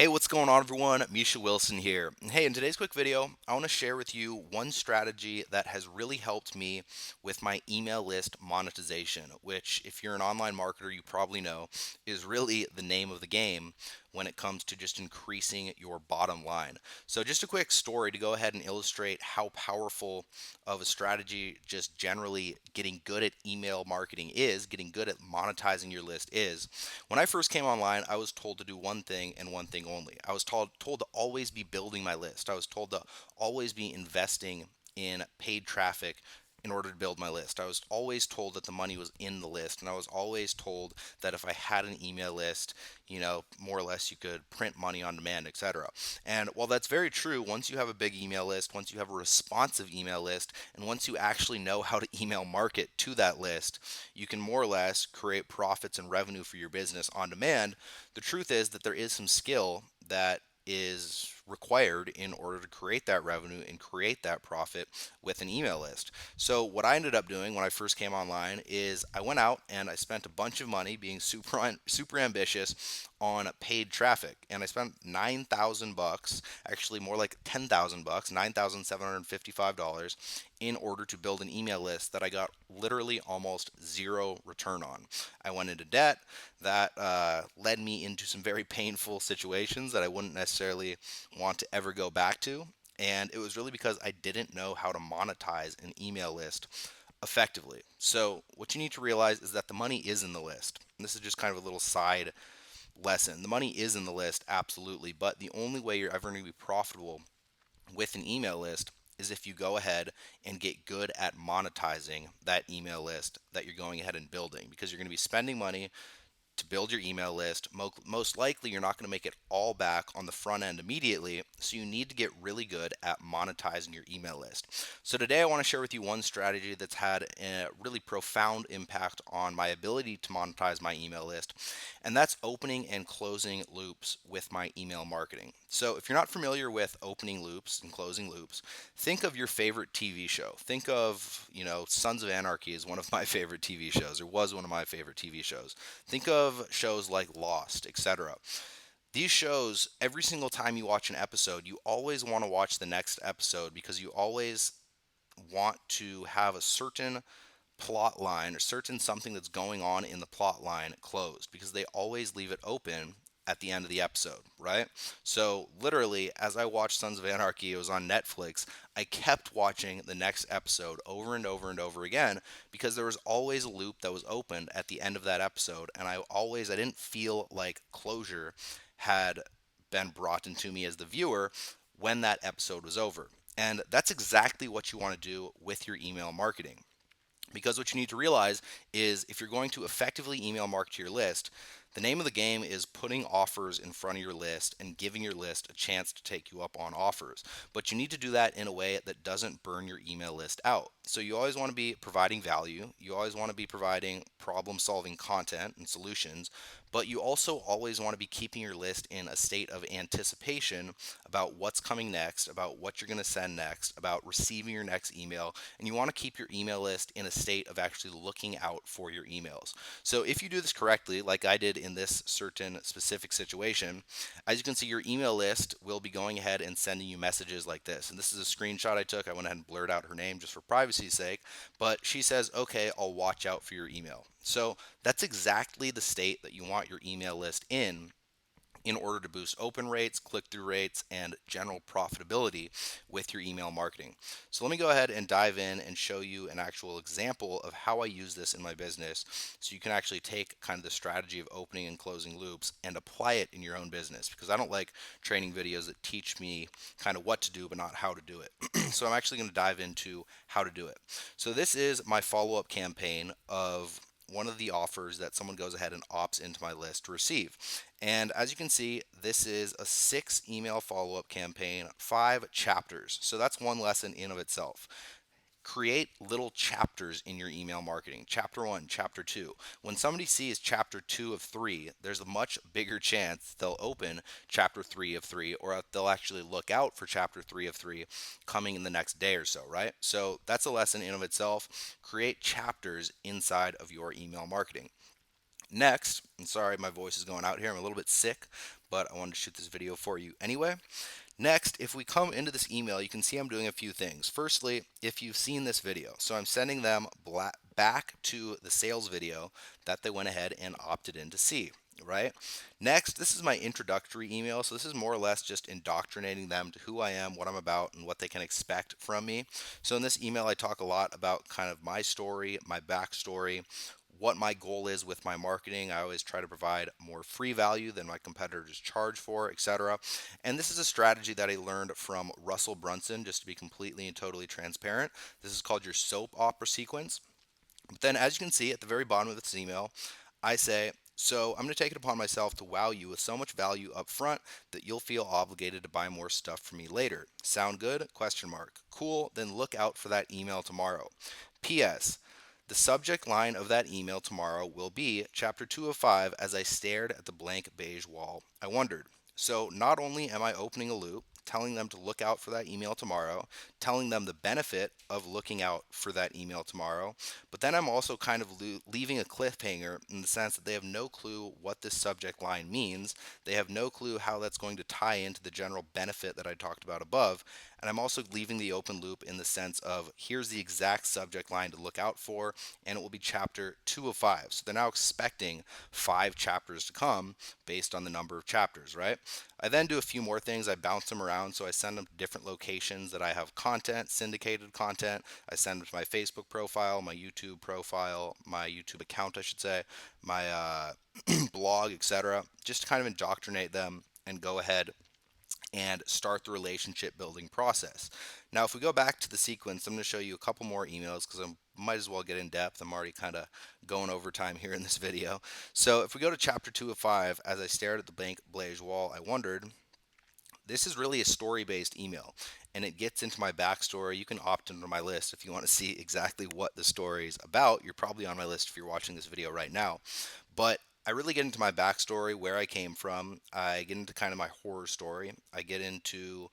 Hey, what's going on, everyone? Misha Wilson here. Hey, in today's quick video, I want to share with you one strategy that has really helped me with my email list monetization, which, if you're an online marketer, you probably know is really the name of the game when it comes to just increasing your bottom line. So, just a quick story to go ahead and illustrate how powerful of a strategy just generally getting good at email marketing is, getting good at monetizing your list is. When I first came online, I was told to do one thing and one thing only. I was told to always be building my list. I was told to always be investing in paid traffic in order to build my list. I was always told that the money was in the list, and I was always told that if I had an email list, more or less you could print money on demand, etc. And while that's very true, once you have a big email list, once you have a responsive email list, and once you actually know how to email market to that list, you can more or less create profits and revenue for your business on demand. The truth is that there is some skill that is required in order to create that revenue and create that profit with an email list. So what I ended up doing when I first came online is I went out and I spent a bunch of money being super ambitious on paid traffic, and I spent 9,000 bucks, actually more like 10,000 bucks, $9,755 in order to build an email list that I got literally almost zero return on. I went into debt. That led me into some very painful situations that I wouldn't necessarily want to ever go back to. And it was really because I didn't know how to monetize an email list effectively. So, what you need to realize is that the money is in the list. And this is just kind of a little side lesson. The money is in the list, absolutely. But the only way you're ever going to be profitable with an email list is if you go ahead and get good at monetizing that email list that you're going ahead and building, because you're going to be spending money to build your email list. Most likely, you're not going to make it all back on the front end immediately. So, you need to get really good at monetizing your email list. So, today I want to share with you one strategy that's had a really profound impact on my ability to monetize my email list, and that's opening and closing loops with my email marketing. So, if you're not familiar with opening loops and closing loops, think of your favorite TV show. Think of, Sons of Anarchy is one of my favorite TV shows, or was one of my favorite TV shows. Think of shows like Lost, etc. These shows, every single time you watch an episode, you always want to watch the next episode because you always want to have a certain plot line or certain something that's going on in the plot line closed, because they always leave it open at the end of the episode, right? So literally, as I watched Sons of Anarchy, it was on Netflix, I kept watching the next episode over and over and over again because there was always a loop that was opened at the end of that episode, and I didn't feel like closure had been brought into me as the viewer when that episode was over. And that's exactly what you want to do with your email marketing. Because what you need to realize is if you're going to effectively email market to your list, the name of the game is putting offers in front of your list and giving your list a chance to take you up on offers. But you need to do that in a way that doesn't burn your email list out. So you always want to be providing value, you always want to be providing problem solving content and solutions, but you also always want to be keeping your list in a state of anticipation about what's coming next, about what you're going to send next, about receiving your next email, and you want to keep your email list in a state of actually looking out for your emails. So if you do this correctly, like I did in this certain specific situation, as you can see, your email list will be going ahead and sending you messages like this. And this is a screenshot I took. I went ahead and blurred out her name just for privacy's sake, but she says, okay, I'll watch out for your email. So that's exactly the state that you want your email list in order to boost open rates, click through rates, and general profitability with your email marketing. So, let me go ahead and dive in and show you an actual example of how I use this in my business so you can actually take kind of the strategy of opening and closing loops and apply it in your own business, because I don't like training videos that teach me kind of what to do but not how to do it. So, I'm actually going to dive into how to do it. So, this is my follow up campaign of one of the offers that someone goes ahead and opts into my list to receive. And as you can see, this is a 6 email follow up campaign, 5 chapters. So that's one lesson in of itself. Create little chapters in your email marketing. Chapter 1, chapter 2. When somebody sees chapter 2 of 3, there's a much bigger chance they'll open chapter 3 of 3, or they'll actually look out for chapter 3 of 3 coming in the next day or so, right? So that's a lesson in of itself. Create chapters inside of your email marketing. Next, and sorry my voice is going out here, I'm a little bit sick, but I wanted to shoot this video for you anyway. Next, if we come into this email, you can see I'm doing a few things. Firstly, if you've seen this video, so I'm sending them back to the sales video that they went ahead and opted in to see, right? Next, this is my introductory email. So this is more or less just indoctrinating them to who I am, what I'm about, and what they can expect from me. So in this email, I talk a lot about kind of my story, my backstory, what my goal is with my marketing. I always try to provide more free value than my competitors charge for, etc. And this is a strategy that I learned from Russell Brunson, just to be completely and totally transparent. This is called your soap opera sequence. But then, as you can see at the very bottom of this email, I say, so I'm going to take it upon myself to wow you with so much value up front that you'll feel obligated to buy more stuff from me later. Sound good? Question mark. Cool. Then look out for that email tomorrow. P.S. The subject line of that email tomorrow will be Chapter 2 of 5 as I stared at the blank beige wall. I wondered. So not only am I opening a loop, telling them to look out for that email tomorrow, telling them the benefit of looking out for that email tomorrow, but then I'm also kind of leaving a cliffhanger in the sense that they have no clue what this subject line means. They have no clue how that's going to tie into the general benefit that I talked about above. And I'm also leaving the open loop in the sense of here's the exact subject line to look out for, and it will be chapter 2 of 5. So they're now expecting 5 chapters to come based on the number of chapters, right? I then do a few more things. I bounce them around, so I send them to different locations that I have content, syndicated content. I send them to my Facebook profile, my YouTube profile, my YouTube account, I should say, my blog, etc. Just to kind of indoctrinate them and go ahead and start the relationship building process. Now, if we go back to the sequence, I'm going to show you a couple more emails because I might as well get in depth. I'm already kind of going over time here in this video. So if we go to chapter 2 of 5, as I stared at the blank beige wall, I wondered, this is really a story-based email, and it gets into my backstory. You can opt into my list if you want to see exactly what the story is about. You're probably on my list if you're watching this video right now. But I really get into my backstory, where I came from. I get into kind of my horror story. I get into,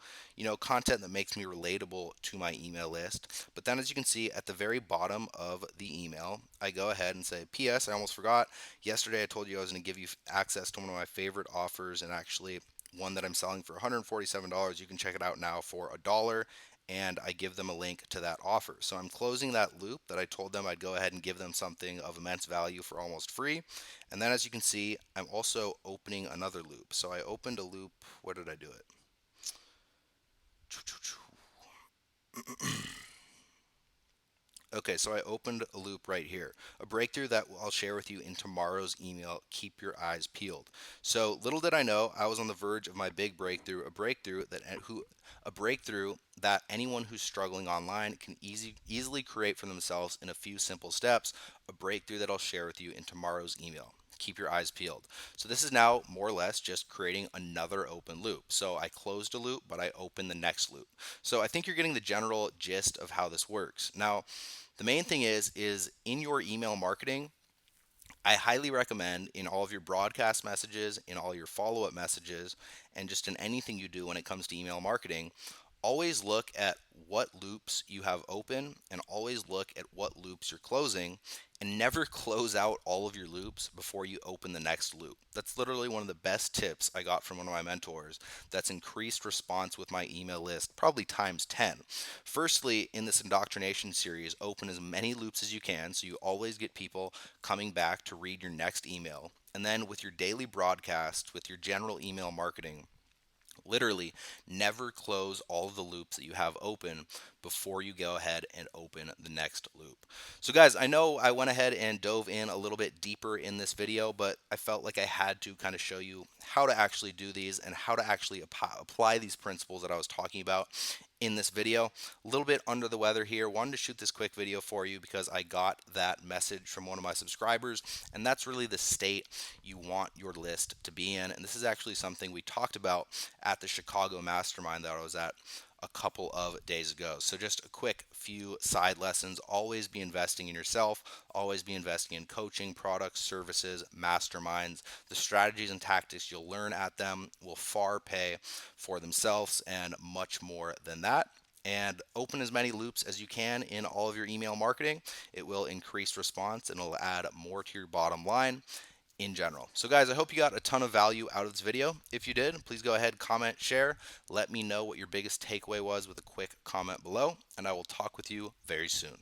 content that makes me relatable to my email list. But then, as you can see at the very bottom of the email, I go ahead and say, P.S. I almost forgot. Yesterday, I told you I was going to give you access to one of my favorite offers, and actually one that I'm selling for $147. You can check it out now for $1, and I give them a link to that offer. So I'm closing that loop that I told them I'd go ahead and give them something of immense value for almost free. And then, as you can see, I'm also opening another loop. So I opened a loop. Where did I do it? Okay, so I opened a loop right here. A breakthrough that I'll share with you in tomorrow's email. Keep your eyes peeled. So little did I know, I was on the verge of my big breakthrough, a breakthrough that anyone who's struggling online can easily create for themselves in a few simple steps. A breakthrough that I'll share with you in tomorrow's email. Keep your eyes peeled. So this is now more or less just creating another open loop. So I closed a loop, but I opened the next loop. So I think you're getting the general gist of how this works. Now, the main thing is in your email marketing, I highly recommend in all of your broadcast messages, in all your follow-up messages, and just in anything you do when it comes to email marketing, always look at what loops you have open and always look at what loops you're closing, and never close out all of your loops before you open the next loop. That's literally one of the best tips I got from one of my mentors that's increased response with my email list probably times 10. Firstly, in this indoctrination series, open as many loops as you can so you always get people coming back to read your next email. And then with your daily broadcast, with your general email marketing, literally never close all of the loops that you have open before you go ahead and open the next loop. So guys, I know I went ahead and dove in a little bit deeper in this video, but I felt like I had to kind of show you how to actually do these and how to actually apply these principles that I was talking about in this video. A little bit under the weather here. Wanted to shoot this quick video for you because I got that message from one of my subscribers, and that's really the state you want your list to be in. And this is actually something we talked about at the Chicago Mastermind that I was at a couple of days ago. So just a quick few side lessons. Always be investing in yourself. Always be investing in coaching, products, services, masterminds. The strategies and tactics you'll learn at them will far pay for themselves and much more than that. And open as many loops as you can in all of your email marketing. It will increase response and it'll add more to your bottom line. in general. So guys, I hope you got a ton of value out of this video. If you did, please go ahead, comment, share. Let me know what your biggest takeaway was with a quick comment below, and I will talk with you very soon.